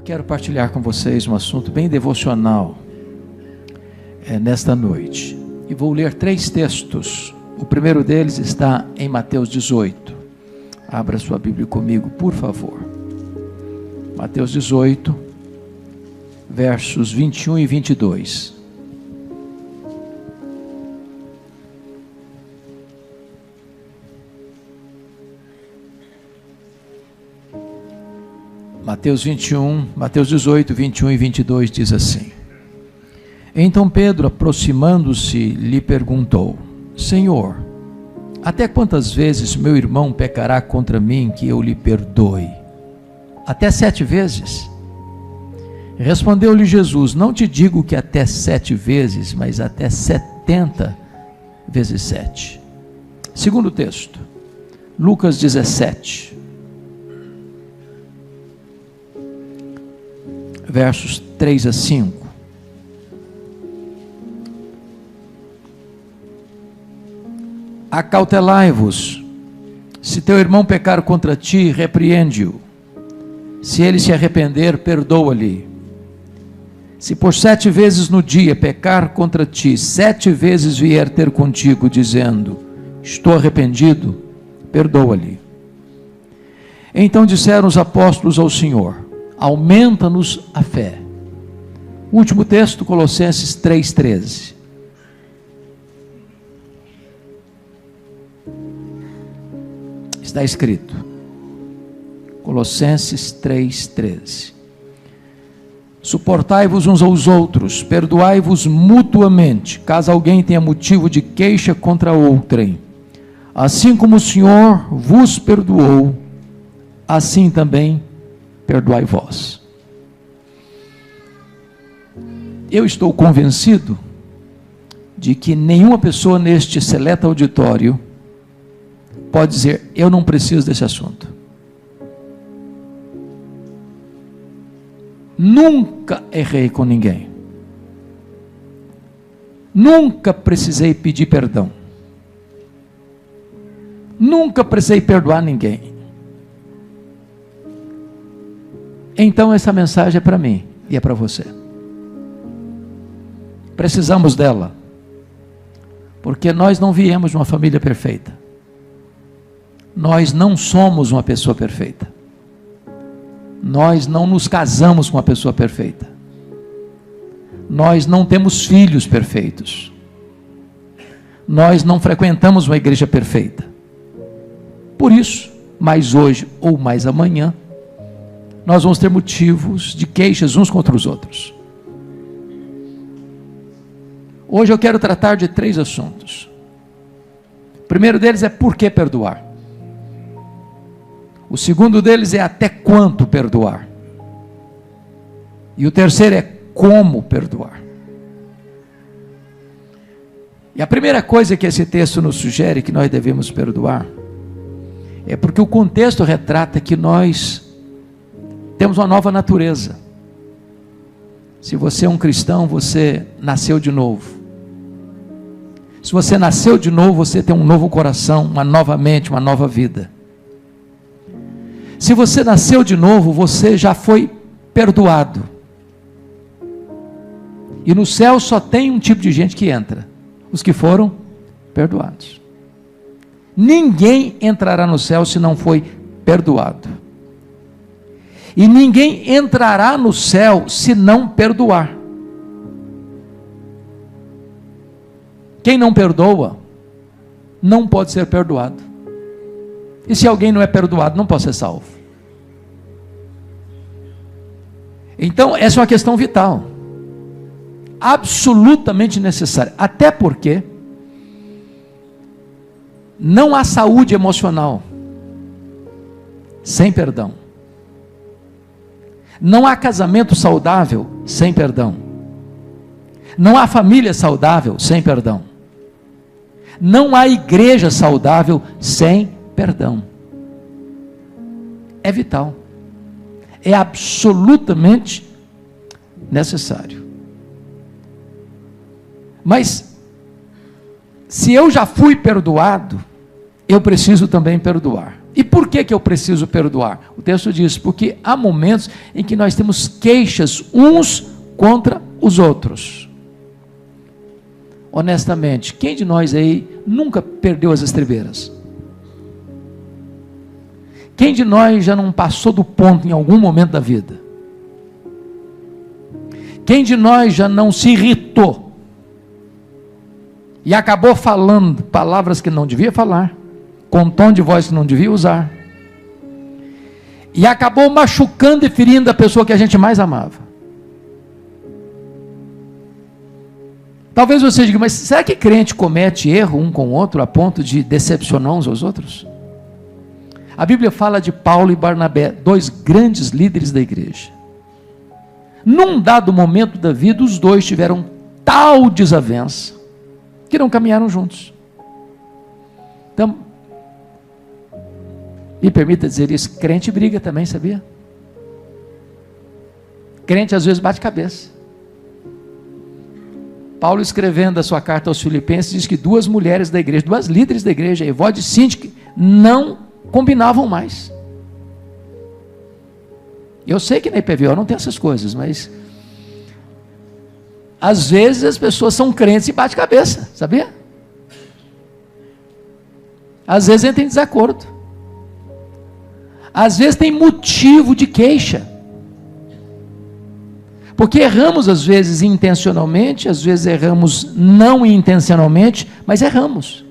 quero partilhar com vocês um assunto bem devocional nesta noite. E vou ler 3 textos. O primeiro deles está em Mateus 18. Abra sua Bíblia comigo, por favor. Mateus 18, versos 21 e 22. Mateus 18, 21 e 22 diz assim: Então Pedro, aproximando-se, lhe perguntou: Senhor, até quantas vezes meu irmão pecará contra mim que eu lhe perdoe? Até 7 vezes? Respondeu-lhe Jesus: Não te digo que até 7 vezes, mas até 70 vezes 7. Segundo texto, Lucas 17. Versos 3 a 5. Acautelai-vos, se teu irmão pecar contra ti, repreende-o. Se ele se arrepender, perdoa-lhe. Se por 7 vezes no dia pecar contra ti, 7 vezes vier ter contigo, dizendo: estou arrependido, perdoa-lhe. Então disseram os apóstolos ao Senhor: aumenta-nos a fé. Último texto, Colossenses 3,13. Está escrito, Colossenses 3,13. Suportai-vos uns aos outros, perdoai-vos mutuamente, caso alguém tenha motivo de queixa contra outrem. Assim como o Senhor vos perdoou, assim também perdoai vós. Eu estou convencido de que nenhuma pessoa neste seleto auditório pode dizer: eu não preciso desse assunto. Nunca errei com ninguém. Nunca precisei pedir perdão. Nunca precisei perdoar ninguém. Então essa mensagem é para mim e é para você. Precisamos dela, porque nós não viemos de uma família perfeita. Nós não somos uma pessoa perfeita. Nós não nos casamos com uma pessoa perfeita. Nós não temos filhos perfeitos. Nós não frequentamos uma igreja perfeita. Por isso, mais hoje ou mais amanhã, nós vamos ter motivos de queixas uns contra os outros. Hoje eu quero tratar de 3 assuntos. O primeiro deles é por que perdoar. O segundo deles é até quanto perdoar. E o terceiro é como perdoar. E a primeira coisa que esse texto nos sugere que nós devemos perdoar é porque o contexto retrata que nós temos uma nova natureza. Se você é um cristão, você nasceu de novo. Se você nasceu de novo, você tem um novo coração, uma nova mente, uma nova vida. Se você nasceu de novo, você já foi perdoado. E no céu só tem um tipo de gente que entra: os que foram perdoados. Ninguém entrará no céu se não foi perdoado. E ninguém entrará no céu se não perdoar. Quem não perdoa, não pode ser perdoado. E se alguém não é perdoado, não pode ser salvo. Então, essa é uma questão vital. Absolutamente necessária. Até porque não há saúde emocional sem perdão. Não há casamento saudável sem perdão. Não há família saudável sem perdão. Não há igreja saudável sem perdão. É vital. É absolutamente necessário. Mas, se eu já fui perdoado, eu preciso também perdoar. E por que eu preciso perdoar? O texto diz, porque há momentos em que nós temos queixas uns contra os outros. Honestamente, quem de nós aí nunca perdeu as estribeiras? Quem de nós já não passou do ponto em algum momento da vida? Quem de nós já não se irritou e acabou falando palavras que não devia falar, com tom de voz que não devia usar, e acabou machucando e ferindo a pessoa que a gente mais amava? Talvez você diga, mas será que crente comete erro um com o outro a ponto de decepcionar uns aos outros? A Bíblia fala de Paulo e Barnabé, dois grandes líderes da igreja. Num dado momento da vida, os dois tiveram tal desavença que não caminharam juntos. Então, me permita dizer isso, crente briga também, sabia? Crente às vezes bate cabeça. Paulo, escrevendo a sua carta aos Filipenses, diz que duas mulheres da igreja, duas líderes da igreja, Evódia e Síntique, não combinavam mais. Eu sei que na IPVO não tem essas coisas, mas às vezes as pessoas são crentes e bate cabeça, sabia? Às vezes entram em desacordo. Às vezes tem motivo de queixa. Porque erramos às vezes intencionalmente, às vezes erramos não intencionalmente, mas erramos.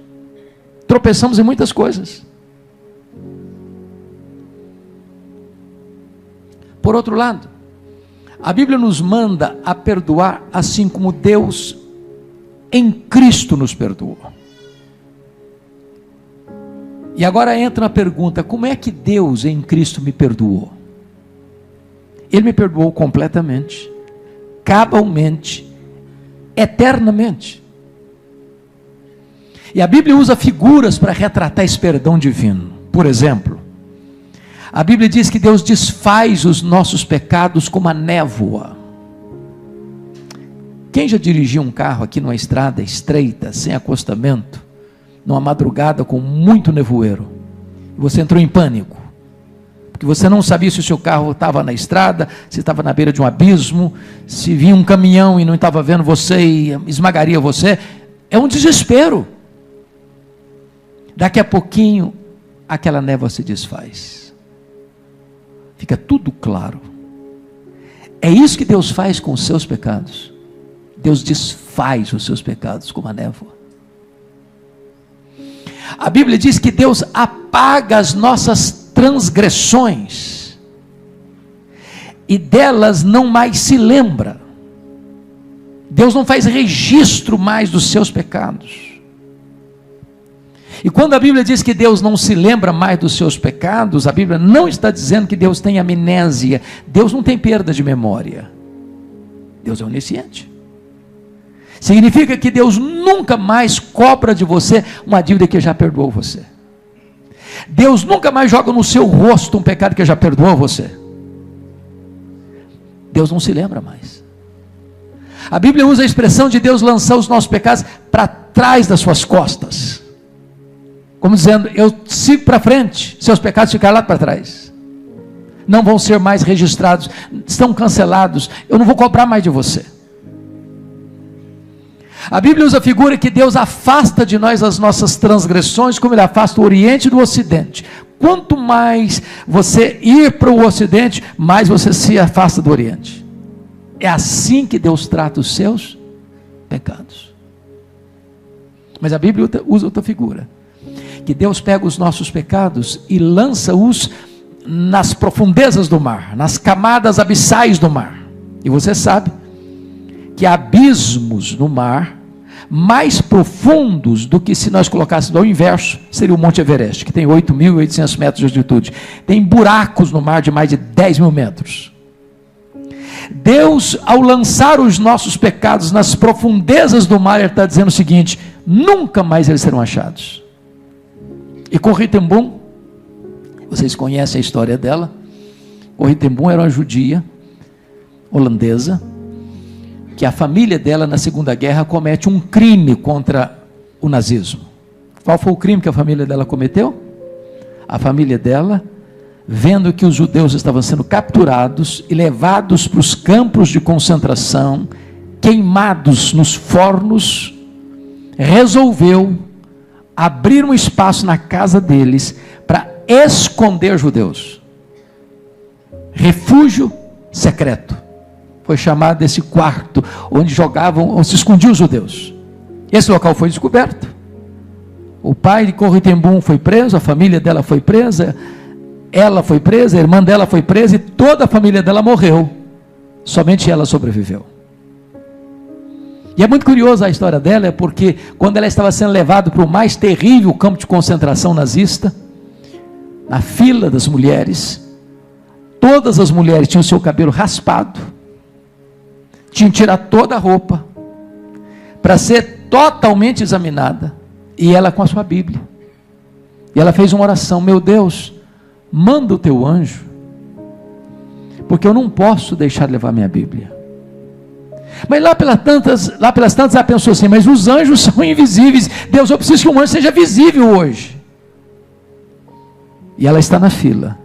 Tropeçamos em muitas coisas. Por outro lado, a Bíblia nos manda a perdoar assim como Deus em Cristo nos perdoou. E agora entra a pergunta, como é que Deus em Cristo me perdoou? Ele me perdoou completamente, cabalmente, eternamente. E a Bíblia usa figuras para retratar esse perdão divino. Por exemplo, a Bíblia diz que Deus desfaz os nossos pecados como a névoa. Quem já dirigiu um carro aqui numa estrada estreita, sem acostamento, numa madrugada com muito nevoeiro, você entrou em pânico, porque você não sabia se o seu carro estava na estrada, se estava na beira de um abismo, se vinha um caminhão e não estava vendo você e esmagaria você? É um desespero. Daqui a pouquinho, aquela névoa se desfaz. Fica tudo claro. É isso que Deus faz com os seus pecados. Deus desfaz os seus pecados como a névoa. A Bíblia diz que Deus apaga as nossas transgressões e delas não mais se lembra. Deus não faz registro mais dos seus pecados. E quando a Bíblia diz que Deus não se lembra mais dos seus pecados, a Bíblia não está dizendo que Deus tem amnésia. Deus não tem perda de memória. Deus é onisciente. Significa que Deus nunca mais cobra de você uma dívida que já perdoou você. Deus nunca mais joga no seu rosto um pecado que já perdoou você. Deus não se lembra mais. A Bíblia usa a expressão de Deus lançar os nossos pecados para trás das suas costas. Como dizendo, eu sigo para frente, seus pecados ficarão lá para trás. Não vão ser mais registrados, estão cancelados, eu não vou cobrar mais de você. A Bíblia usa a figura que Deus afasta de nós as nossas transgressões, como Ele afasta o Oriente do Ocidente. Quanto mais você ir para o Ocidente, mais você se afasta do Oriente. É assim que Deus trata os seus pecados. Mas a Bíblia usa outra figura, que Deus pega os nossos pecados e lança-os nas profundezas do mar, nas camadas abissais do mar. E você sabe que há abismos no mar mais profundos do que se nós colocássemos ao inverso, seria o Monte Everest, que tem 8.800 metros de altitude. Tem buracos no mar de mais de 10.000 metros. Deus, ao lançar os nossos pecados nas profundezas do mar, Ele está dizendo o seguinte: nunca mais eles serão achados. E Corrie ten Boom, vocês conhecem a história dela. Corrie ten Boom era uma judia holandesa, que a família dela na Segunda Guerra comete um crime contra o nazismo. Qual foi o crime que a família dela cometeu? A família dela, vendo que os judeus estavam sendo capturados e levados para os campos de concentração, queimados nos fornos, resolveu abrir um espaço na casa deles para esconder judeus. Refúgio secreto. Foi chamado esse quarto onde jogavam, onde se escondiam os judeus. Esse local foi descoberto. O pai de Corrie ten Boom foi preso, a família dela foi presa, ela foi presa, a irmã dela foi presa e toda a família dela morreu. Somente ela sobreviveu. E é muito curiosa a história dela, porque quando ela estava sendo levada para o mais terrível campo de concentração nazista, na fila das mulheres, todas as mulheres tinham seu cabelo raspado, tinham que tirar toda a roupa, para ser totalmente examinada, e ela com a sua Bíblia. E ela fez uma oração: meu Deus, manda o teu anjo, porque eu não posso deixar de levar minha Bíblia. Mas lá pelas tantas ela pensou assim: mas os anjos são invisíveis, Deus, eu preciso que um anjo seja visível hoje. E ela está na fila,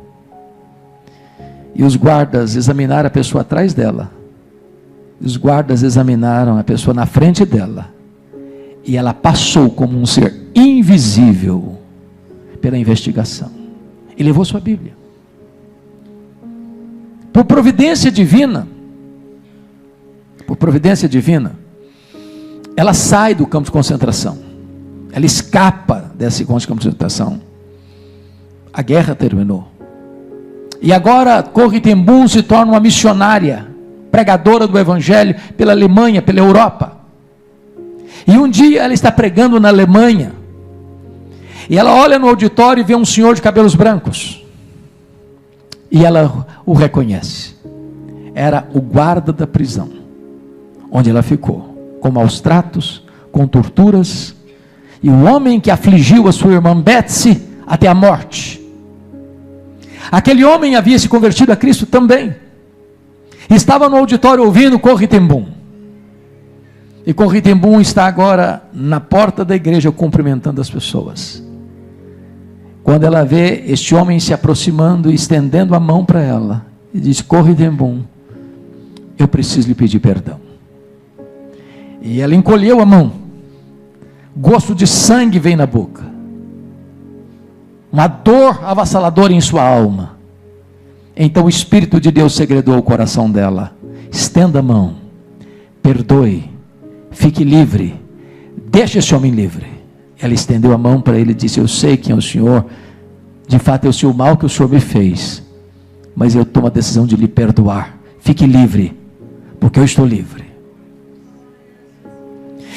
e os guardas examinaram a pessoa atrás dela, os guardas examinaram a pessoa na frente dela, e ela passou como um ser invisível pela investigação, e levou sua Bíblia. Por providência divina, ela sai do campo de concentração, ela escapa desse campo de concentração. A guerra terminou, e agora Corrie ten Boom se torna uma missionária, pregadora do Evangelho pela Alemanha, pela Europa. E um dia ela está pregando na Alemanha, e ela olha no auditório e vê um senhor de cabelos brancos, e ela o reconhece. Era o guarda da prisão onde ela ficou, com maus tratos, com torturas, e o homem que afligiu a sua irmã Betsy até a morte. Aquele homem havia se convertido a Cristo também, estava no auditório ouvindo Corrie ten Boom, e Corrie ten Boom está agora na porta da igreja cumprimentando as pessoas. Quando ela vê este homem se aproximando e estendendo a mão para ela, e diz: Corrie ten Boom, eu preciso lhe pedir perdão. E ela encolheu a mão, gosto de sangue vem na boca, uma dor avassaladora em sua alma. Então o Espírito de Deus segredou o coração dela: estenda a mão, perdoe, fique livre, deixe esse homem livre. Ela estendeu a mão para ele e disse: eu sei quem é o Senhor, de fato eu sei o mal que o Senhor me fez, mas eu tomo a decisão de lhe perdoar. Fique livre, porque eu estou livre.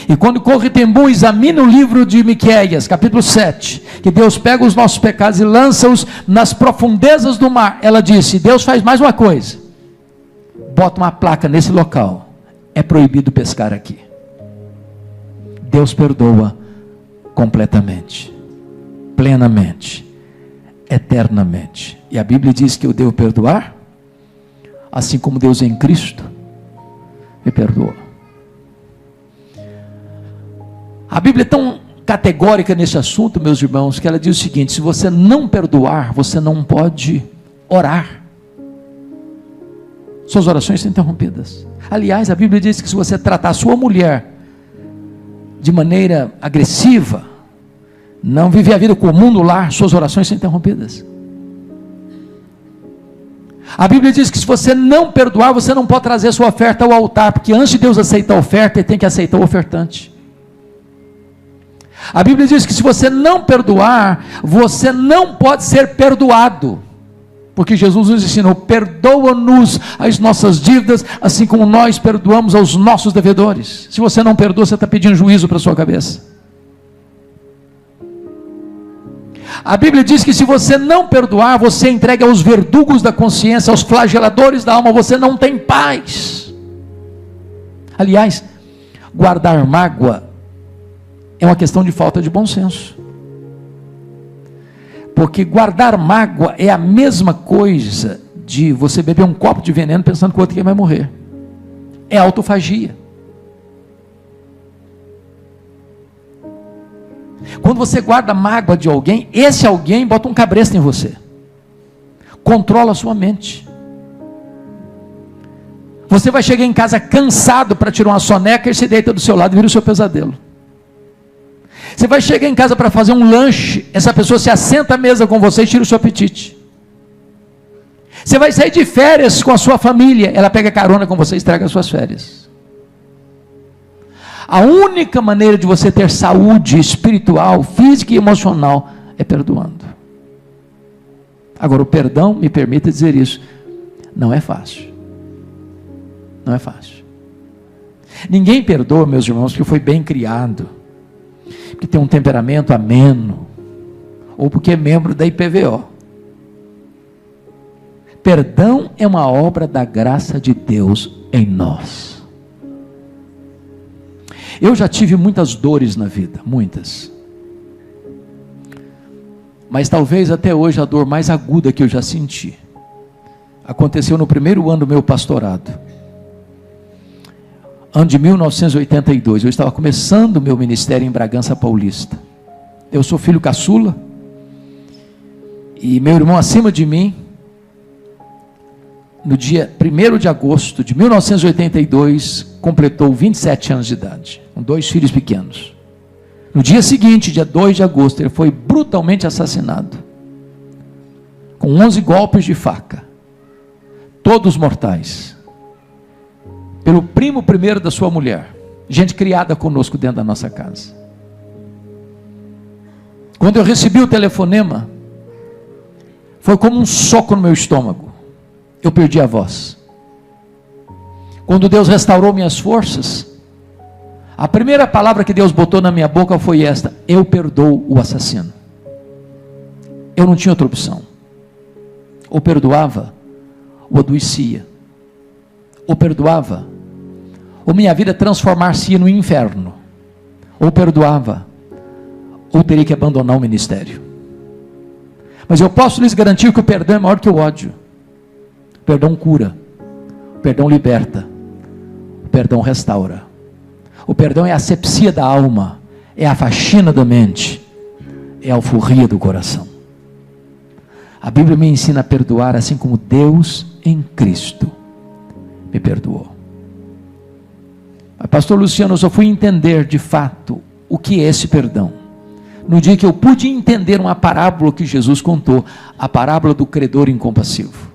E quando Corrie ten Boom examina o livro de Miqueias, capítulo 7, que Deus pega os nossos pecados e lança-os nas profundezas do mar, ela disse: Deus faz mais uma coisa, bota uma placa nesse local: é proibido pescar aqui. Deus perdoa completamente, plenamente, eternamente. E a Bíblia diz que eu devo perdoar, assim como Deus em Cristo me perdoou. A Bíblia é tão categórica nesse assunto, meus irmãos, que ela diz o seguinte: se você não perdoar, você não pode orar. Suas orações são interrompidas. Aliás, a Bíblia diz que se você tratar a sua mulher de maneira agressiva, não viver a vida comum no lar, suas orações são interrompidas. A Bíblia diz que se você não perdoar, você não pode trazer sua oferta ao altar, porque antes de Deus aceitar a oferta, Ele tem que aceitar o ofertante. A Bíblia diz que se você não perdoar, você não pode ser perdoado, porque Jesus nos ensinou: perdoa-nos as nossas dívidas, assim como nós perdoamos aos nossos devedores. Se você não perdoa, você está pedindo juízo para a sua cabeça. A Bíblia diz que se você não perdoar, você entrega aos verdugos da consciência, aos flageladores da alma, você não tem paz. Aliás, guardar mágoa é uma questão de falta de bom senso, porque guardar mágoa é a mesma coisa de você beber um copo de veneno pensando que o outro vai morrer. É autofagia. Quando você guarda mágoa de alguém, esse alguém bota um cabresto em você. Controla a sua mente. Você vai chegar em casa cansado para tirar uma soneca e se deita do seu lado e vira o seu pesadelo. Você vai chegar em casa para fazer um lanche, essa pessoa se assenta à mesa com você e tira o seu apetite. Você vai sair de férias com a sua família, ela pega carona com você e estraga as suas férias. A única maneira de você ter saúde espiritual, física e emocional é perdoando. Agora, o perdão, me permita dizer isso, não é fácil. Não é fácil. Ninguém perdoa, meus irmãos, que foi bem criado, que tem um temperamento ameno, ou porque é membro da IPVO. Perdão é uma obra da graça de Deus em nós. Eu já tive muitas dores na vida, muitas. Mas talvez até hoje a dor mais aguda que eu já senti aconteceu no primeiro ano do meu pastorado. Ano de 1982, eu estava começando o meu ministério em Bragança Paulista. Eu sou filho caçula, e meu irmão acima de mim, no dia 1º de agosto de 1982, completou 27 anos de idade, com 2 filhos pequenos. No dia seguinte, dia 2 de agosto, ele foi brutalmente assassinado, com 11 golpes de faca, todos mortais, pelo primo primeiro da sua mulher, gente criada conosco dentro da nossa casa. Quando eu recebi o telefonema, foi como um soco no meu estômago. Eu perdi a voz. Quando Deus restaurou minhas forças, a primeira palavra que Deus botou na minha boca foi esta: eu perdoo o assassino. Eu não tinha outra opção. Ou perdoava, ou adoecia. Ou perdoava, ou minha vida transformar-se no inferno. Ou perdoava, ou teria que abandonar o ministério. Mas eu posso lhes garantir que o perdão é maior que o ódio. O perdão cura, o perdão liberta, o perdão restaura. O perdão é a asepsia da alma, é a faxina da mente, é a alforria do coração. A Bíblia me ensina a perdoar assim como Deus em Cristo me perdoou. Mas, pastor Luciano, eu só fui entender de fato o que é esse perdão no dia que eu pude entender uma parábola que Jesus contou, a parábola do credor incompassivo.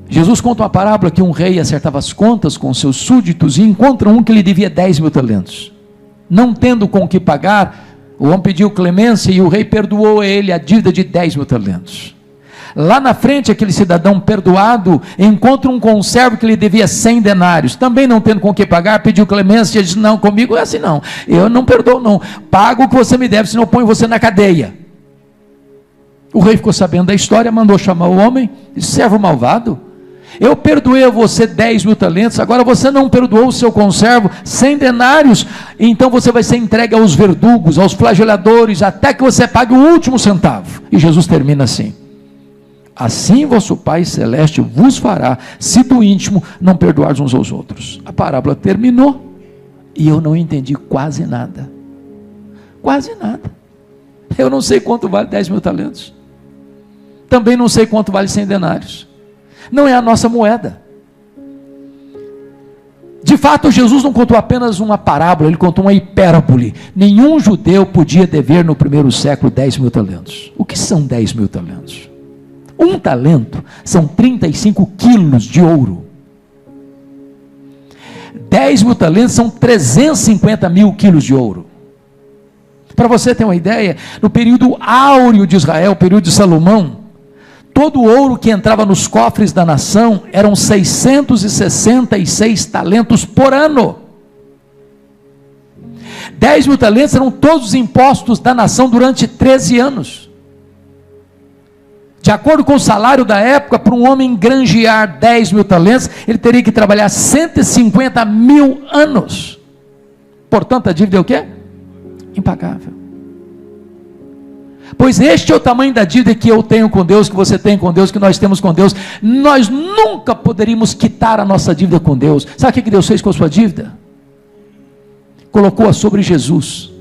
Jesus conta uma parábola que um rei acertava as contas com seus súditos e encontra um que lhe devia 10 mil talentos. Não tendo com o que pagar, o homem pediu clemência e o rei perdoou ele a dívida de 10 mil talentos. Lá na frente, aquele cidadão perdoado encontra um conservo que lhe devia 100 denários. Também não tendo com o que pagar, pediu clemência e disse: não, comigo é assim não, eu não perdoo não, pago o que você me deve, senão eu ponho você na cadeia. O rei ficou sabendo da história, mandou chamar o homem, disse: servo malvado, eu perdoei a você 10 mil talentos, agora você não perdoou o seu conservo 100 denários, então você vai ser entregue aos verdugos, aos flageladores, até que você pague o último centavo. E Jesus termina assim: assim vosso Pai Celeste vos fará, se do íntimo não perdoardes uns aos outros. A parábola terminou, e eu não entendi quase nada, eu não sei quanto vale 10 mil talentos, também não sei quanto vale 100 denários, não é a nossa moeda. De fato, Jesus não contou apenas uma parábola, ele contou uma hipérbole. Nenhum judeu podia dever no primeiro século 10 mil talentos. O que são 10 mil talentos? Um talento são 35 quilos de ouro. 10 mil talentos são 350 mil quilos de ouro. Para você ter uma ideia, no período áureo de Israel, período de Salomão, todo o ouro que entrava nos cofres da nação eram 666 talentos por ano. 10 mil talentos eram todos os impostos da nação durante 13 anos. De acordo com o salário da época, para um homem granjear 10 mil talentos, ele teria que trabalhar 150 mil anos. Portanto, a dívida é o quê? Impagável. Pois este é o tamanho da dívida que eu tenho com Deus, que você tem com Deus, que nós temos com Deus. Nós nunca poderíamos quitar a nossa dívida com Deus. Sabe o que Deus fez com a sua dívida? colocou-a sobre Jesus.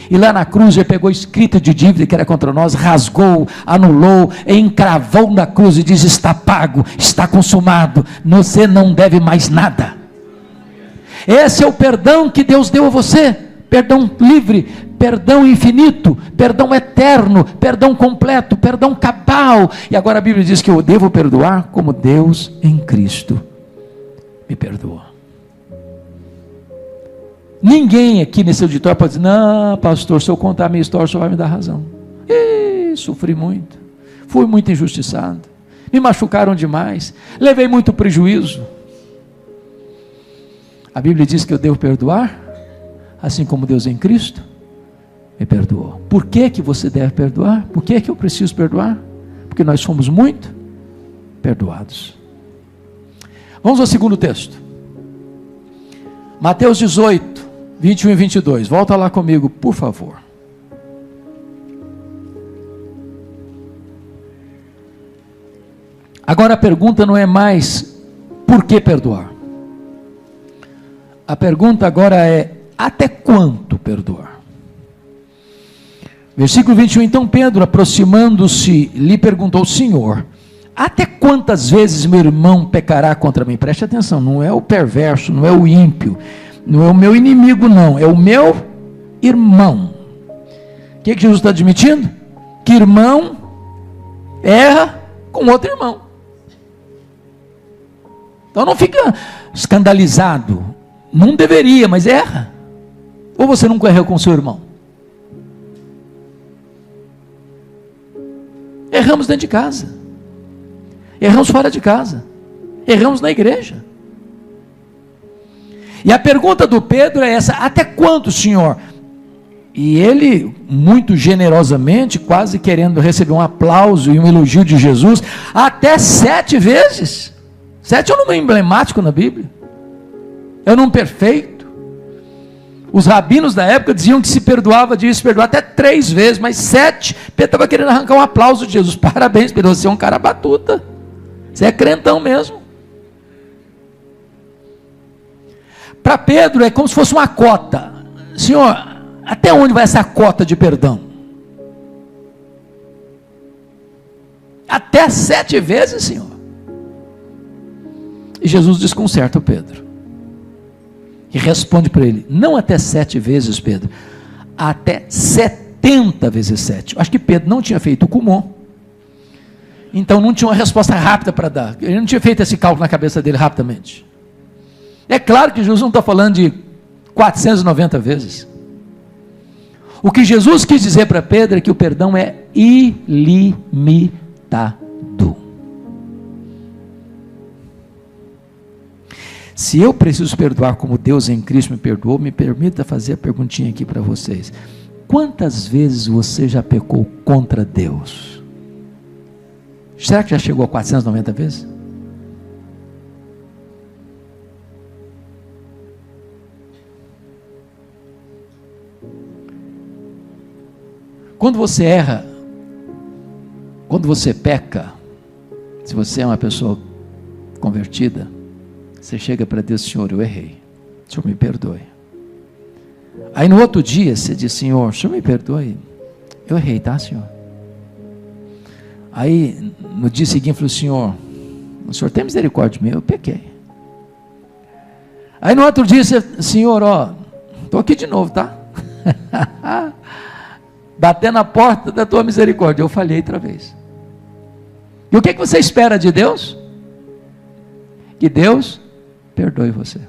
E lá na cruz ele pegou a escrita de dívida que era contra nós, rasgou, anulou, encravou na cruz e diz: está pago, está consumado, você não deve mais nada. Esse é o perdão que Deus deu a você, perdão livre, perdão infinito, perdão eterno, perdão completo, perdão cabal. E agora a Bíblia diz que eu devo perdoar como Deus em Cristo me perdoou. Ninguém aqui nesse auditório pode dizer: não, pastor, se eu contar a minha história, o senhor vai me dar razão. Sofri muito, fui muito injustiçado, me machucaram demais, levei muito prejuízo. A Bíblia diz que eu devo perdoar, assim como Deus em Cristo me perdoou. Por que que você deve perdoar? Por que que eu preciso perdoar? Porque nós somos muito perdoados. Vamos ao segundo texto. Mateus 18, 21 e 22. Volta lá comigo, por favor. Agora a pergunta não é mais por que perdoar. A pergunta agora é: até quanto perdoar? Versículo 21, então Pedro, aproximando-se, lhe perguntou: Senhor, até quantas vezes meu irmão pecará contra mim? Preste atenção, não é o perverso, não é o ímpio, não é o meu inimigo, não, é o meu irmão. O que Jesus está admitindo? Que irmão erra com outro irmão. Então não fica escandalizado, não deveria, mas erra. Ou você nunca errou com seu irmão? Erramos dentro de casa, erramos fora de casa, erramos na igreja. E a pergunta do Pedro é essa: até quanto, Senhor? E ele, muito generosamente, quase querendo receber um aplauso e um elogio de Jesus, até 7 vezes. 7 é um número emblemático na Bíblia, é um número perfeito. Os rabinos da época diziam que se perdoava, devia se perdoar até 3 vezes, mas 7, Pedro estava querendo arrancar um aplauso de Jesus. Parabéns, Pedro, você é um cara batuta, você é crentão mesmo. Para Pedro é como se fosse uma cota. Senhor, até onde vai essa cota de perdão? Até 7 vezes, Senhor. E Jesus desconcerta o Pedro e responde para ele: não até 7 vezes, Pedro, até 70 vezes 7. Acho que Pedro não tinha feito o Kumon, então não tinha uma resposta rápida para dar. Ele não tinha feito esse cálculo na cabeça dele rapidamente. É claro que Jesus não está falando de 490 vezes. O que Jesus quis dizer para Pedro é que o perdão é ilimitado. Se eu preciso perdoar como Deus em Cristo me perdoou, me permita fazer a perguntinha aqui para vocês: quantas vezes você já pecou contra Deus? Será que já chegou a 490 vezes? Quando você erra, quando você peca, se você é uma pessoa convertida, você chega para Deus: Senhor, eu errei, o Senhor me perdoe. Aí no outro dia você diz: Senhor, o Senhor me perdoe, eu errei, tá, Senhor? Aí no dia seguinte falou: Senhor, o Senhor tem misericórdia de mim, eu pequei. Aí no outro dia você: Senhor, ó, estou aqui de novo, tá? Batendo na porta da tua misericórdia, eu falhei outra vez. E o que você espera de Deus? Que Deus perdoe você.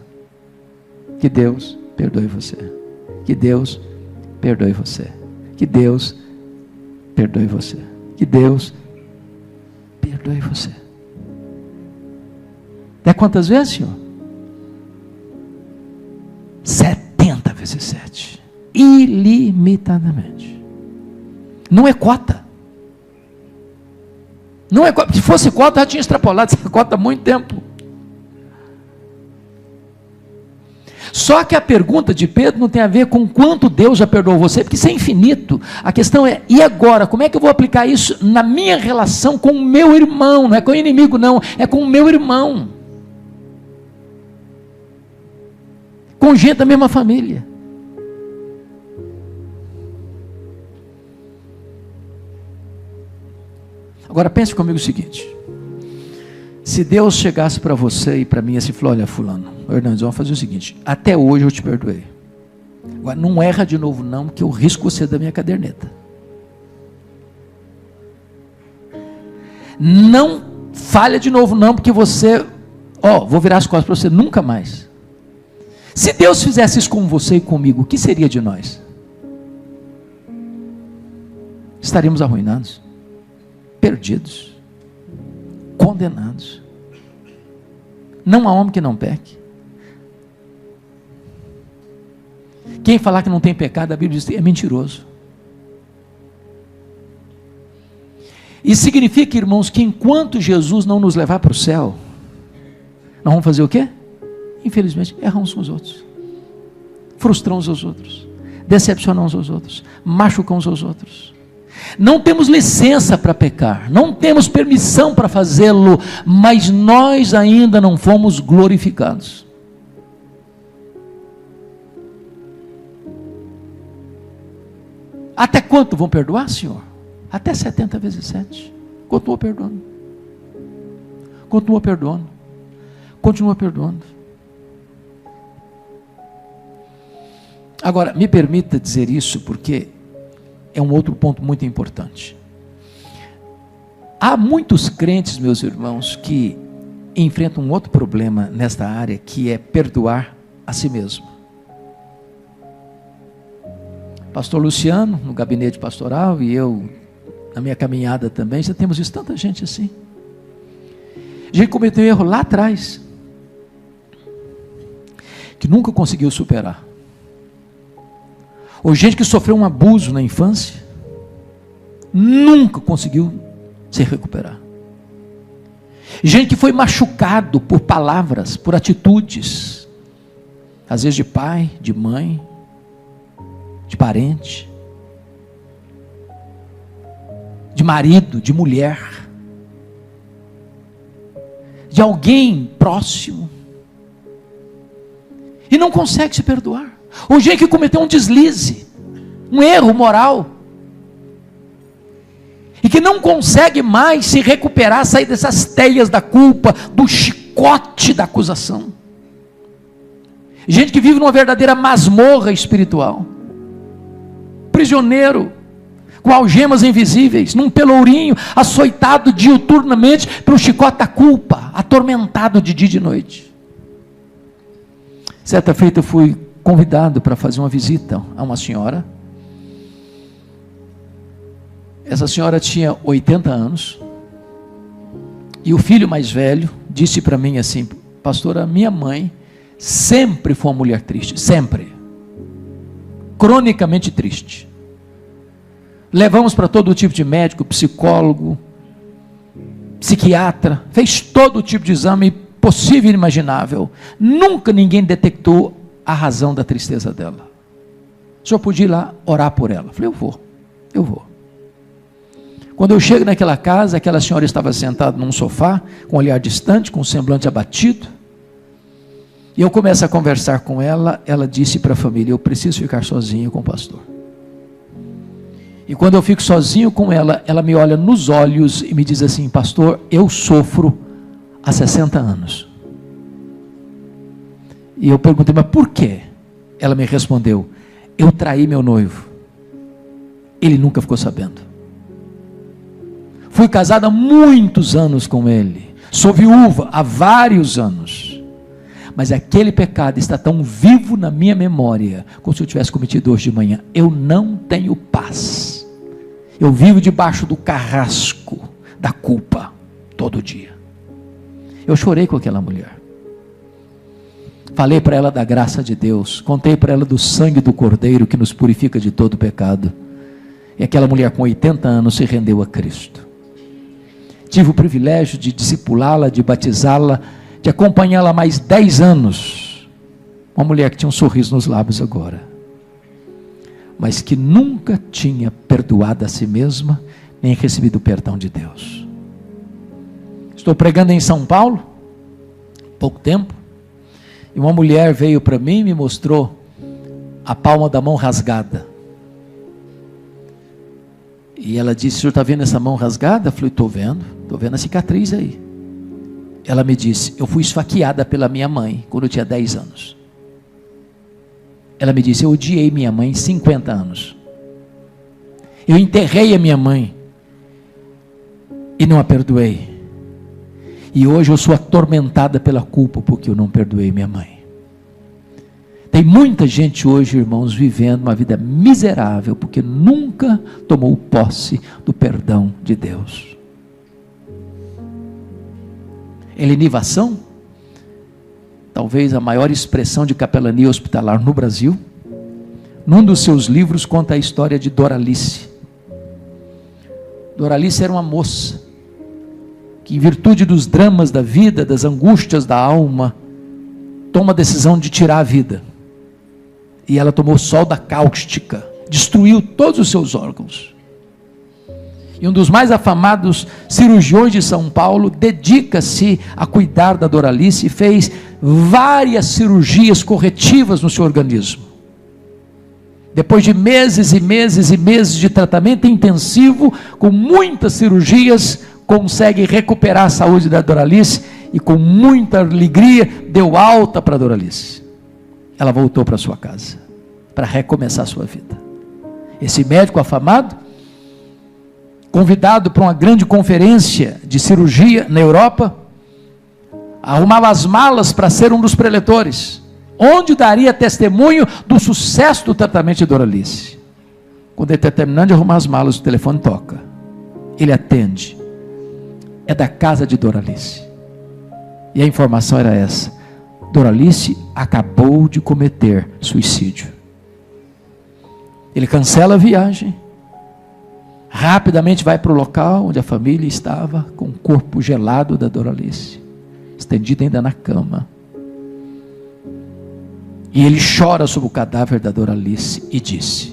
Que Deus perdoe você. Que Deus perdoe você. Que Deus perdoe você. Que Deus perdoe você. Até quantas vezes, Senhor? 70 vezes 7. Ilimitadamente. Não é cota. Não é cota. Se fosse cota, já tinha extrapolado essa cota há muito tempo. Só que a pergunta de Pedro não tem a ver com quanto Deus já perdoou você, porque isso é infinito. A questão é: e agora? Como é que eu vou aplicar isso na minha relação com o meu irmão? Não é com o inimigo, não, é com o meu irmão, com gente da mesma família. Agora pense comigo o seguinte: se Deus chegasse para você e para mim assim, falou: olha, fulano, Hernandes, vamos fazer o seguinte, até hoje eu te perdoei, agora não erra de novo não, que eu risco você da minha caderneta. Não falha de novo não, porque você, vou virar as costas para você nunca mais. Se Deus fizesse isso com você e comigo, o que seria de nós? Estaríamos arruinados, perdidos, condenados. Não há homem que não peque. Quem falar que não tem pecado, a Bíblia diz que é mentiroso. E significa, irmãos, que enquanto Jesus não nos levar para o céu, nós vamos fazer o quê? Infelizmente, erramos uns com os outros, frustramos os outros, decepcionamos os outros, machucamos os outros. Não temos licença para pecar, não temos permissão para fazê-lo, mas nós ainda não fomos glorificados. Até quanto vão perdoar, Senhor? Até 70 vezes 7. Continua perdoando. Continua perdoando. Continua perdoando. Agora, me permita dizer isso, porque é um outro ponto muito importante. Há muitos crentes, meus irmãos, que enfrentam um outro problema nesta área, que é perdoar a si mesmo. Pastor Luciano, no gabinete pastoral, e eu, na minha caminhada também, já temos visto tanta gente assim. A gente cometeu um erro lá atrás, que nunca conseguiu superar. Ou gente que sofreu um abuso na infância, nunca conseguiu se recuperar. Gente que foi machucado por palavras, por atitudes, às vezes de pai, de mãe, de parente, de marido, de mulher, de alguém próximo, e não consegue se perdoar. Ou gente que cometeu um deslize, um erro moral, e que não consegue mais se recuperar, sair dessas teias da culpa, do chicote da acusação. Gente que vive numa verdadeira masmorra espiritual, prisioneiro, com algemas invisíveis, num pelourinho, açoitado diuturnamente pelo chicote da culpa, atormentado de dia e de noite. Certa feita eu fui convidado para fazer uma visita a uma senhora. Essa senhora tinha 80 anos, e o filho mais velho disse para mim assim: pastora, minha mãe sempre foi uma mulher triste, sempre, cronicamente triste. Levamos para todo tipo de médico, psicólogo, psiquiatra, fez todo tipo de exame possível e inimaginável, nunca ninguém detectou a razão da tristeza dela. O senhor podia ir lá orar por ela? Eu falei, eu vou. Quando eu chego naquela casa, aquela senhora estava sentada num sofá, com um olhar distante, com um semblante abatido, e eu começo a conversar com ela. Ela disse para a família: eu preciso ficar sozinho com o pastor. E quando eu fico sozinho com ela, ela me olha nos olhos e me diz assim: pastor, eu sofro há 60 anos. E eu perguntei: mas por quê? Ela me respondeu: eu traí meu noivo, ele nunca ficou sabendo. Fui casada há muitos anos com ele, sou viúva há vários anos, mas aquele pecado está tão vivo na minha memória, como se eu tivesse cometido hoje de manhã. Eu não tenho paz, eu vivo debaixo do carrasco da culpa todo dia. Eu chorei com aquela mulher, falei para ela da graça de Deus, contei para ela do sangue do Cordeiro que nos purifica de todo pecado, e aquela mulher com 80 anos se rendeu a Cristo. Tive o privilégio de discipulá-la, de batizá-la, de acompanhá-la mais 10 anos, uma mulher que tinha um sorriso nos lábios agora, mas que nunca tinha perdoado a si mesma, nem recebido o perdão de Deus. Estou pregando em São Paulo, pouco tempo, e uma mulher veio para mim e me mostrou a palma da mão rasgada, E ela disse: o senhor está vendo essa mão rasgada? Eu falei: estou vendo a cicatriz aí. Ela me disse: eu fui esfaqueada pela minha mãe quando eu tinha 10 anos. Ela me disse: eu odiei minha mãe 50 anos. Eu enterrei a minha mãe e não a perdoei. E hoje eu sou atormentada pela culpa porque eu não perdoei minha mãe. Tem muita gente hoje, irmãos, vivendo uma vida miserável porque nunca tomou posse do perdão de Deus. Helenivação, talvez a maior expressão de capelania hospitalar no Brasil. Num dos seus livros conta a história de Doralice. Doralice era uma moça que, em virtude dos dramas da vida, das angústias da alma, toma a decisão de tirar a vida. E ela tomou solda cáustica, destruiu todos os seus órgãos. E um dos mais afamados cirurgiões de São Paulo dedica-se a cuidar da Doralice e fez várias cirurgias corretivas no seu organismo. Depois de meses e meses e meses de tratamento intensivo, com muitas cirurgias, consegue recuperar a saúde da Doralice e com muita alegria deu alta para a Doralice. Ela voltou para sua casa para recomeçar a sua vida. Esse médico afamado, convidado para uma grande conferência de cirurgia na Europa, arrumava as malas para ser um dos preletores, onde daria testemunho do sucesso do tratamento de Doralice. Quando ele está terminando de arrumar as malas, o telefone toca. Ele atende. É da casa de Doralice. E a informação era essa: Doralice acabou de cometer suicídio. Ele cancela a viagem, rapidamente vai para o local onde a família estava, com o corpo gelado da Doralice, estendido ainda na cama. E ele chora sobre o cadáver da Doralice e disse: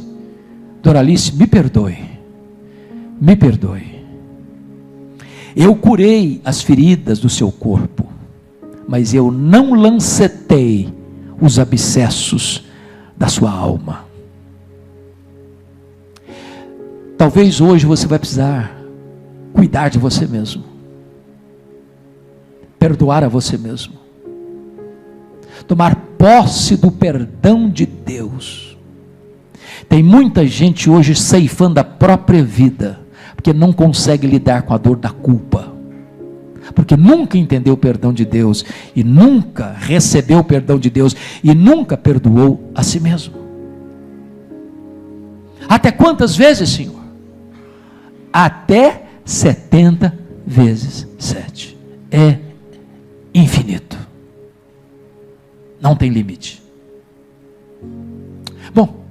Doralice, me perdoe, me perdoe. Eu curei as feridas do seu corpo, mas eu não lancetei os abscessos da sua alma. Talvez hoje você vai precisar cuidar de você mesmo, perdoar a você mesmo, tomar posse do perdão de Deus. Tem muita gente hoje ceifando a própria vida, porque não consegue lidar com a dor da culpa, porque nunca entendeu o perdão de Deus, e nunca recebeu o perdão de Deus, e nunca perdoou a si mesmo. Até quantas vezes, Senhor? Até 70 vezes 7. É infinito. Não tem limite. Bom,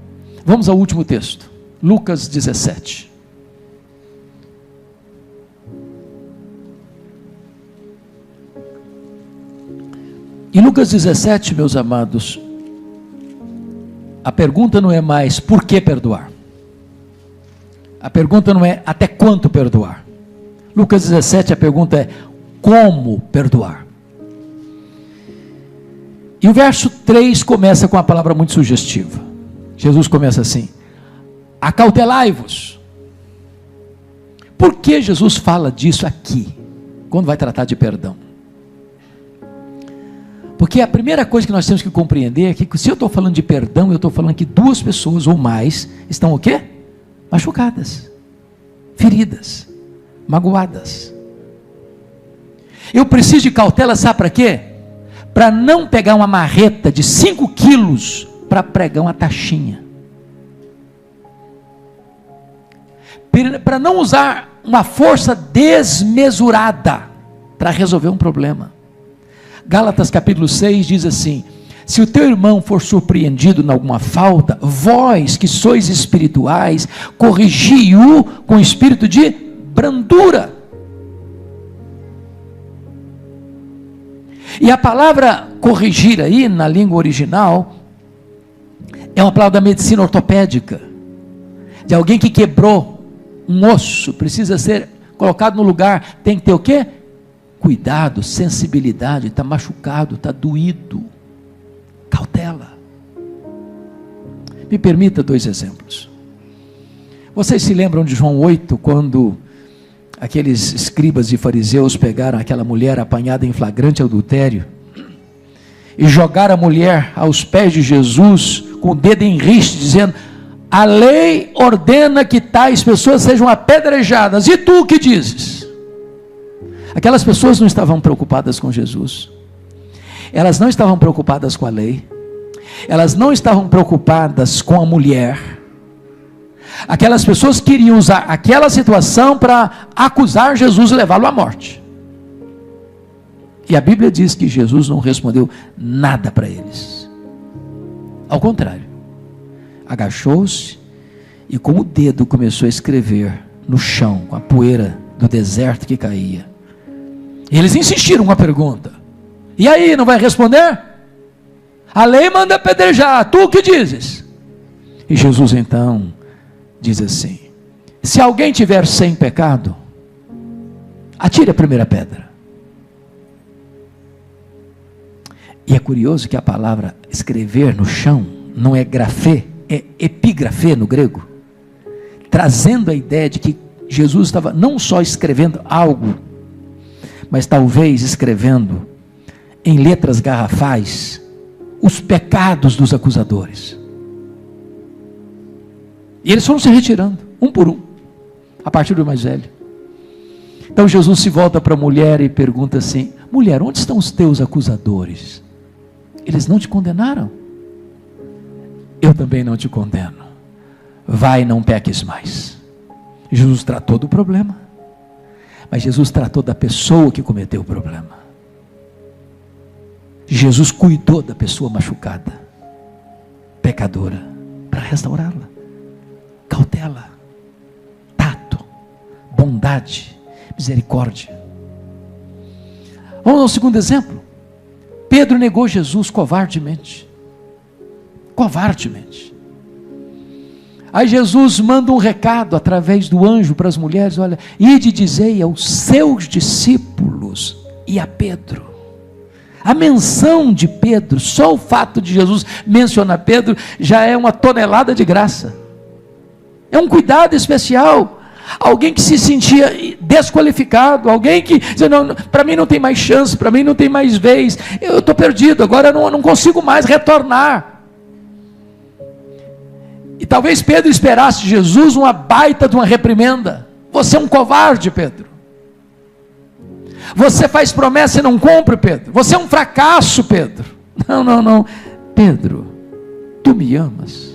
vamos ao último texto. Lucas 17. Em Lucas 17, meus amados, a pergunta não é mais por que perdoar. A pergunta não é até quanto perdoar. Lucas 17, a pergunta é como perdoar. E o verso 3 começa com uma palavra muito sugestiva. Jesus começa assim: acautelai-vos. Por que Jesus fala disso aqui, quando vai tratar de perdão? Porque a primeira coisa que nós temos que compreender é que, se eu estou falando de perdão, eu estou falando que duas pessoas ou mais estão o quê? Machucadas, feridas, magoadas. Eu preciso de cautela, sabe para quê? Para não pegar uma marreta de 5 quilos para pregar uma taxinha. Para não usar uma força desmesurada para resolver um problema. Gálatas capítulo 6 diz assim: se o teu irmão for surpreendido em alguma falta, vós que sois espirituais, corrigi-o com espírito de brandura. E a palavra corrigir aí, na língua original, é uma palavra da medicina ortopédica, de alguém que quebrou um osso, precisa ser colocado no lugar, tem que ter o quê? Cuidado, sensibilidade, está machucado, está doído, cautela. Me permita 2 exemplos. Vocês se lembram de João 8, quando aqueles escribas e fariseus pegaram aquela mulher apanhada em flagrante adultério e jogaram a mulher aos pés de Jesus com o dedo em riste, dizendo: a lei ordena que tais pessoas sejam apedrejadas, e tu o que dizes? Aquelas pessoas não estavam preocupadas com Jesus, elas não estavam preocupadas com a lei, elas não estavam preocupadas com a mulher. Aquelas pessoas queriam usar aquela situação para acusar Jesus e levá-lo à morte. E a Bíblia diz que Jesus não respondeu nada para eles. Ao contrário, agachou-se e com o dedo começou a escrever no chão, com a poeira do deserto que caía. E eles insistiram com a pergunta: e aí, não vai responder? A lei manda apedrejar, tu o que dizes? E Jesus então diz assim: se alguém tiver sem pecado, atire a primeira pedra. E é curioso que a palavra escrever no chão não é grafê, é epigrafê no grego, trazendo a ideia de que Jesus estava não só escrevendo algo, mas talvez escrevendo em letras garrafais os pecados dos acusadores. E eles foram se retirando, um por um, a partir do mais velho. Então Jesus se volta para a mulher e pergunta assim: mulher, onde estão os teus acusadores? Eles não te condenaram? Eu também não te condeno. Vai, não peques mais. Jesus tratou do problema, mas Jesus tratou da pessoa que cometeu o problema. Jesus cuidou da pessoa machucada, pecadora, para restaurá-la. Cautela, tato, bondade, misericórdia. Vamos ao segundo exemplo. Pedro negou Jesus covardemente. Covardemente. Aí Jesus manda um recado através do anjo para as mulheres: olha, ide dizei aos seus discípulos e a Pedro. A menção de Pedro, só o fato de Jesus mencionar Pedro, já é uma tonelada de graça. É um cuidado especial. Alguém que se sentia desqualificado, alguém que dizia: não, para mim não tem mais chance, para mim não tem mais vez, eu estou perdido, agora eu não consigo mais retornar. E talvez Pedro esperasse de Jesus uma baita de uma reprimenda: você é um covarde, Pedro, você faz promessa e não cumpre, Pedro, você é um fracasso, Pedro. Não, Pedro, tu me amas.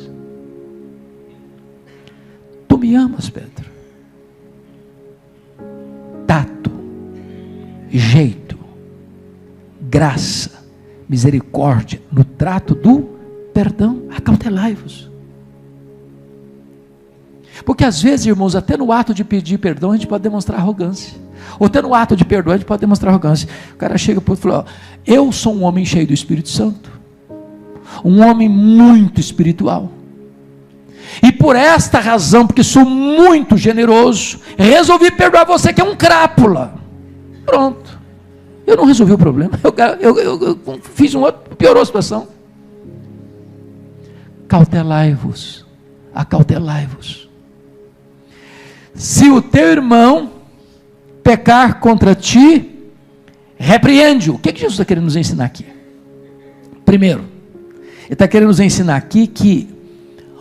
Tu me amas, Pedro. Tato, jeito, graça, misericórdia no trato do perdão. Acautelai-vos. Porque às vezes, irmãos, até no ato de pedir perdão a gente pode demonstrar arrogância, ou até no ato de perdoar a gente pode demonstrar arrogância. O cara chega para o outro e fala: eu sou um homem cheio do Espírito Santo, um homem muito espiritual, e por esta razão, porque sou muito generoso, resolvi perdoar você que é um crápula. Pronto, eu não resolvi o problema, eu fiz um outro, piorou a situação. Cautelai-vos, acautelai-vos. Se o teu irmão pecar contra ti, repreende-o. O que Jesus está querendo nos ensinar aqui? Primeiro, ele está querendo nos ensinar aqui que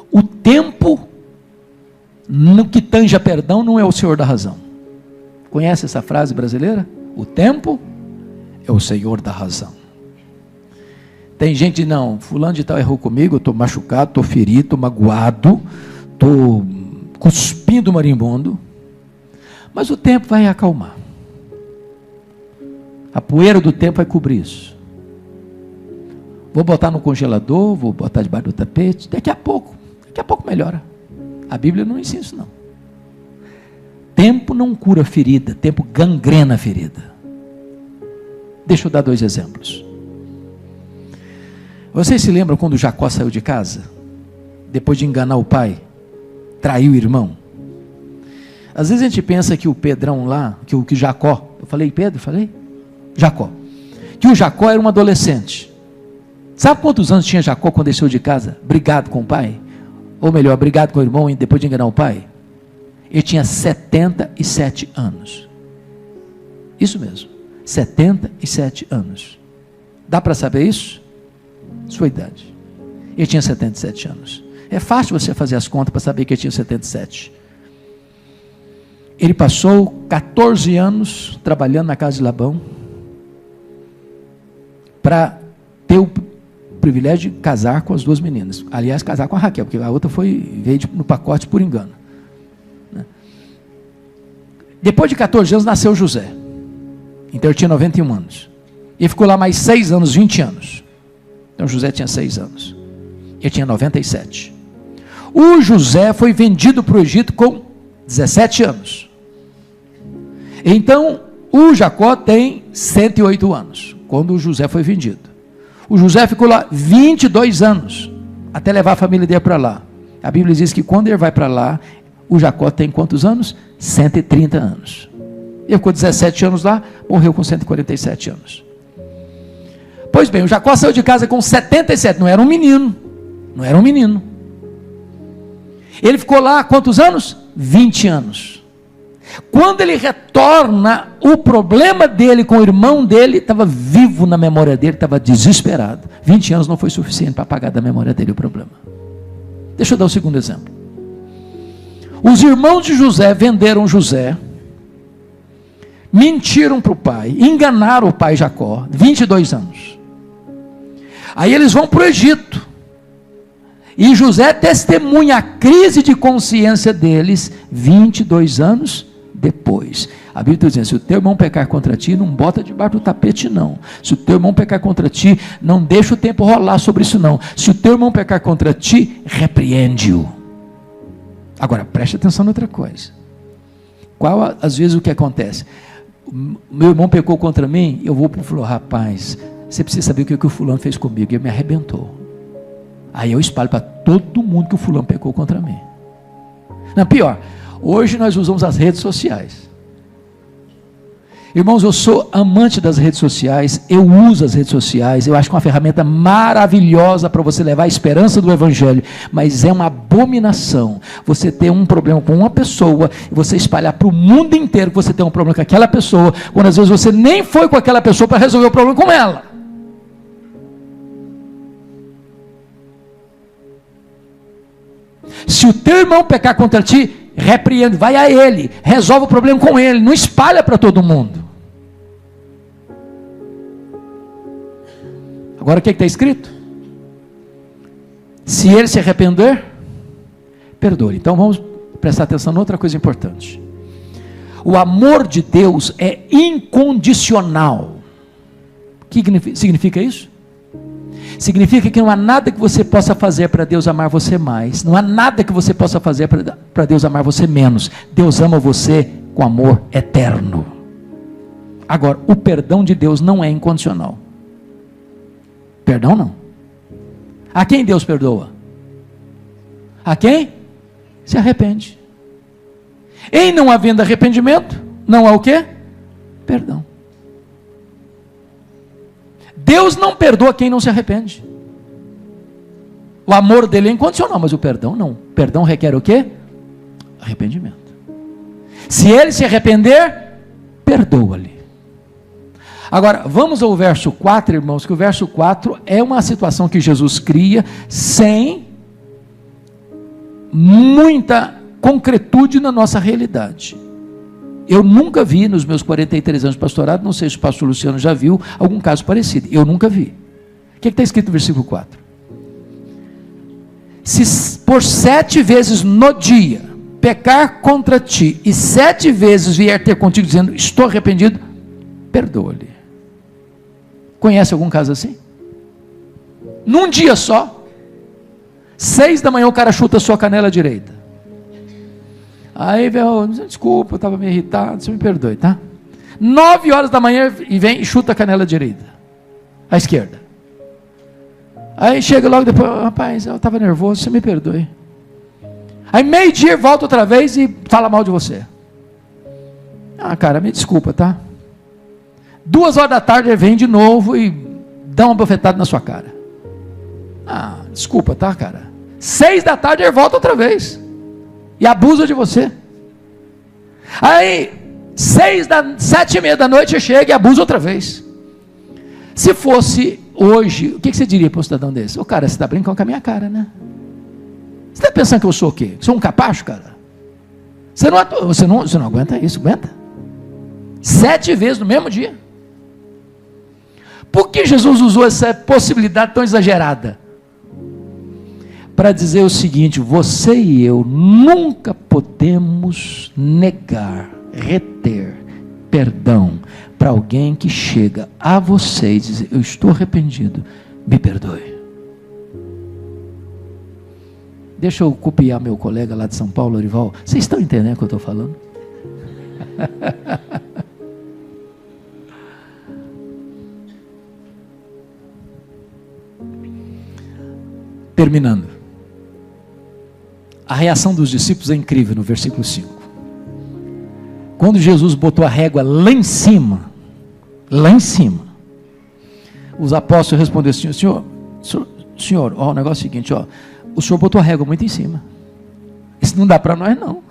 o tempo, no que tange a perdão, não é o senhor da razão. Conhece essa frase brasileira? O tempo é o senhor da razão. Tem gente que não, fulano de tal errou comigo, eu estou machucado, estou ferido, estou magoado, estou cuspindo marimbondo, mas o tempo vai acalmar. A poeira do tempo vai cobrir isso. Vou botar no congelador, vou botar debaixo do tapete, daqui a pouco melhora. A Bíblia não ensina isso não. Tempo não cura ferida, tempo gangrena a ferida. Deixa eu dar 2 exemplos. Vocês se lembram quando Jacó saiu de casa? Depois de enganar o pai, traiu o irmão. Às vezes a gente pensa que o Pedrão lá, que Jacó, eu falei Pedro? Falei? Jacó. Que o Jacó era um adolescente. Sabe quantos anos tinha Jacó quando desceu de casa? Brigado com o pai? Ou melhor, brigado com o irmão depois de enganar o pai? Ele tinha 77 anos. Isso mesmo, 77 anos. Dá para saber isso? Sua idade. Ele tinha 77 anos. É fácil você fazer as contas para saber que ele tinha 77. Ele passou 14 anos trabalhando na casa de Labão para ter o privilégio de casar com as duas meninas. Aliás, casar com a Raquel, porque a outra veio no pacote por engano. Depois de 14 anos nasceu José. Então ele tinha 91 anos. Ele ficou lá mais 6 anos, 20 anos. Então José tinha 6 anos. Ele tinha 97. O José foi vendido para o Egito com 17 anos. Então o Jacó tem 108 anos, quando o José foi vendido. O José ficou lá 22 anos, até levar a família dele para lá. A Bíblia diz que quando ele vai para lá, o Jacó tem quantos anos? 130 anos. Ele ficou 17 anos lá, morreu com 147 anos. Pois bem, o Jacó saiu de casa com 77, não era um menino. Não era um menino. Ele ficou lá quantos anos? 20 anos. Quando ele retorna, o problema dele com o irmão dele estava vivo na memória dele, estava desesperado. 20 anos não foi suficiente para apagar da memória dele o problema. Deixa eu dar o segundo exemplo. Os irmãos de José venderam José, mentiram para o pai, enganaram o pai Jacó, 22 anos. Aí eles vão para o Egito. E José testemunha a crise de consciência deles 22 anos depois. A Bíblia está dizendo: se o teu irmão pecar contra ti, não bota debaixo do tapete não. Se o teu irmão pecar contra ti, não deixa o tempo rolar sobre isso não. Se o teu irmão pecar contra ti, repreende-o. Agora, preste atenção em outra coisa. Qual, às vezes, o que acontece? Meu irmão pecou contra mim, eu vou para o fulano: rapaz, você precisa saber o que o fulano fez comigo, ele me arrebentou. Aí eu espalho para todo mundo que o fulano pecou contra mim. Não, pior, hoje nós usamos as redes sociais. Irmãos, eu sou amante das redes sociais, eu uso as redes sociais, eu acho que é uma ferramenta maravilhosa para você levar a esperança do Evangelho, mas é uma abominação você ter um problema com uma pessoa, e você espalhar para o mundo inteiro que você tem um problema com aquela pessoa, quando às vezes você nem foi com aquela pessoa para resolver o problema com ela. Se o teu irmão pecar contra ti, repreende, vai a ele, resolve o problema com ele, não espalha para todo mundo. Agora o que está escrito? Se ele se arrepender, perdoe. Então vamos prestar atenção em outra coisa importante. O amor de Deus é incondicional. O que significa isso? Significa que não há nada que você possa fazer para Deus amar você mais. Não há nada que você possa fazer para Deus amar você menos. Deus ama você com amor eterno. Agora, o perdão de Deus não é incondicional. Perdão não. A quem Deus perdoa? A quem? Se arrepende. Em não havendo arrependimento, não há o quê? Perdão. Deus não perdoa quem não se arrepende. O amor dele é incondicional, mas o perdão não. O perdão requer o quê? Arrependimento. Se ele se arrepender, perdoa-lhe. Agora, vamos ao verso 4, irmãos, que o verso 4 é uma situação que Jesus cria sem muita concretude na nossa realidade. Eu nunca vi nos meus 43 anos de pastorado, não sei se o pastor Luciano já viu algum caso parecido, eu nunca vi. O que está escrito no versículo 4? Se por 7 vezes no dia pecar contra ti, e 7 vezes vier ter contigo dizendo, estou arrependido, perdoa-lhe. Conhece algum caso assim? Num dia só, 6 da manhã o cara chuta a sua canela direita. Aí vem, desculpa, eu estava meio irritado, você me perdoe, tá? 9 horas da manhã e vem e chuta a canela direita, à esquerda. Aí chega logo depois, rapaz, eu estava nervoso, você me perdoe. Aí meio-dia volta outra vez e fala mal de você. Ah, cara, me desculpa, tá? 2 horas da tarde ele vem de novo e dá uma bofetada na sua cara. Ah, desculpa, tá, cara? 6 da tarde ele volta outra vez e abusa de você. Aí, 7:30 da noite, eu chego e abuso outra vez. Se fosse hoje, o que você diria para um cidadão desse? Ô cara, você está brincando com a minha cara, né? Você está pensando que eu sou o quê? Sou um capacho, cara? Você não aguenta isso, aguenta? 7 vezes no mesmo dia. Por que Jesus usou essa possibilidade tão exagerada? Para dizer o seguinte: você e eu nunca podemos negar, reter perdão para alguém que chega a você e diz: eu estou arrependido, me perdoe. Deixa eu copiar meu colega lá de São Paulo, Orival. Vocês estão entendendo o que eu estou falando? Terminando. A reação dos discípulos é incrível no versículo 5. Quando Jesus botou a régua lá em cima, os apóstolos responderam assim: senhor, ó, o negócio é o seguinte, ó, o senhor botou a régua muito em cima. Isso não dá para nós não.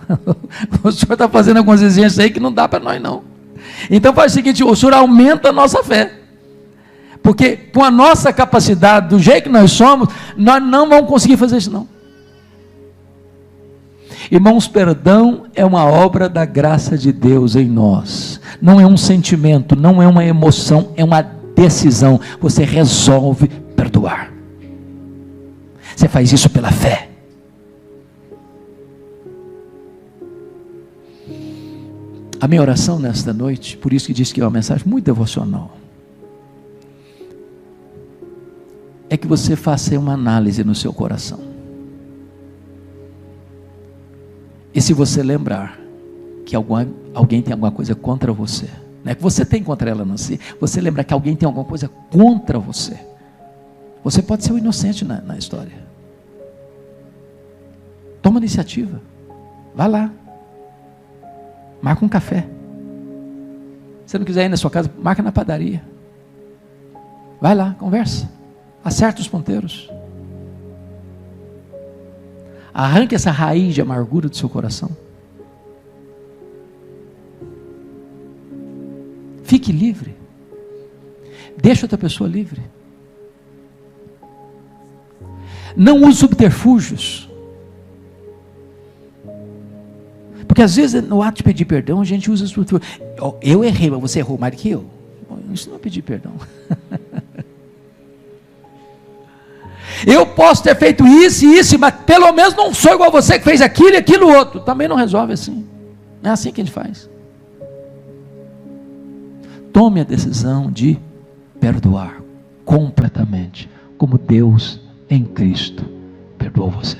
O senhor está fazendo algumas exigências aí que não dá para nós não. Então faz o seguinte: o senhor aumenta a nossa fé. Porque com a nossa capacidade, do jeito que nós somos, nós não vamos conseguir fazer isso não. Irmãos, perdão é uma obra da graça de Deus em nós. Não é um sentimento, não é uma emoção, é uma decisão. Você resolve perdoar. Você faz isso pela fé. A minha oração nesta noite, por isso que diz que é uma mensagem muito devocional, é que você faça uma análise no seu coração. E se você lembrar que alguém tem alguma coisa contra você, não é que você tem contra ela, não, se você lembrar que alguém tem alguma coisa contra você, você pode ser o inocente na história. Toma iniciativa, vai lá, marca um café. Se não quiser ir na sua casa, marca na padaria. Vai lá, conversa, acerta os ponteiros. Arranque essa raiz de amargura do seu coração. Fique livre. Deixa outra pessoa livre. Não use subterfúgios. Porque às vezes no ato de pedir perdão a gente usa subterfúgios. Eu errei, mas você errou mais do que eu. Isso não é pedir perdão. Eu posso ter feito isso e isso, mas pelo menos não sou igual a você que fez aquilo e aquilo outro. Também não resolve assim. Não é assim que a gente faz. Tome a decisão de perdoar completamente, como Deus em Cristo perdoou você.